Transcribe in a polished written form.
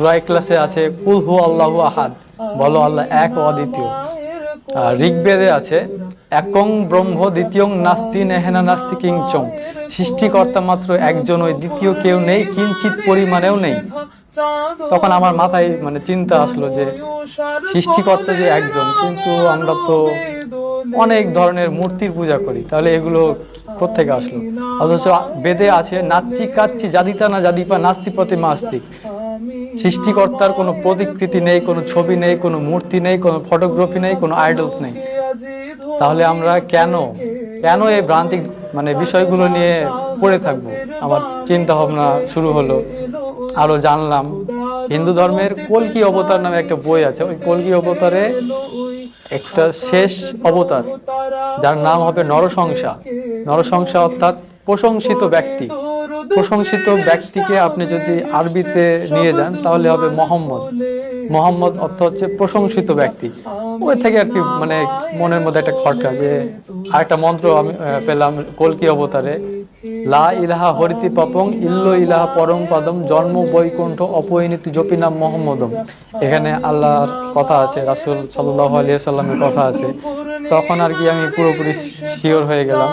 সূরা ইখলাসে আছে কুল হু আল্লাহু আহাদ, বলো আল্লাহ এক ও অদ্বিতীয়। আর ঋগ্বেদে আছে একং ব্রহ্ম দ্বিতীয়ং নাস্তি নেহেনা নাস্তি কিঞ্চং, সৃষ্টিকর্তা মাত্র একজনই, দ্বিতীয় কেউ নেই, কিঞ্চিত পরিমাণেও নেই। তখন আমার মাথায় মানে চিন্তা আসলো যে সৃষ্টিকর্তা যে একজন, কিন্তু আমরা তো অনেক ধরনের মূর্তির পূজা করি, তাহলে এগুলো কোত্থেকে আসলো? অথচ বেদে আছে নাচ্চি কাচ্চি জাদিতা না জাদিপা নাস্তি প্রতিমা আস্তিক, সৃষ্টিকর্তার কোনো প্রতিকৃতি নেই, কোনো ছবি নেই, কোনো মূর্তি নেই, কোনো ফটোগ্রাফি নেই, কোনো আইডলস নেই। তাহলে আমরা কেন কেন এই ভ্রান্তিক মানে বিষয়গুলো নিয়ে পড়ে থাকবো? আমার চিন্তা ভাবনা শুরু হলো, আরো জানলাম। হিন্দু ধর্মের কল্কি অবতার নামে একটা বই আছে, ওই কল্কি অবতারে একটা শেষ অবতার যার নাম হবে নরসংসা। নরসংসা অর্থাৎ প্রশংসিত ব্যক্তি। প্রশংসিত ব্যক্তিকে আপনি যদি আরবিতে নিয়ে যান তাহলে হবে মোহাম্মদ। মোহাম্মদ অর্থ হচ্ছে প্রশংসিত ব্যক্তি। ওই থেকে আর কি মানে মনের মধ্যে একটা খটকা, যে আরেকটা মন্ত্র আমি পেলাম কল্কি অবতারে, লা ইলাহা হরিতি পাপং ইল্লো ইলাহা পরম পাদম জন্ম বৈকুণ্ঠ অপরিণীতি জপিনাম মোহাম্মদম। এখানে আল্লাহর কথা আছে, রাসূল সাল্লাল্লাহু আলাইহি সাল্লামের কথা আছে। তখন আর কি আমি পুরোপুরি শিওর হয়ে গেলাম।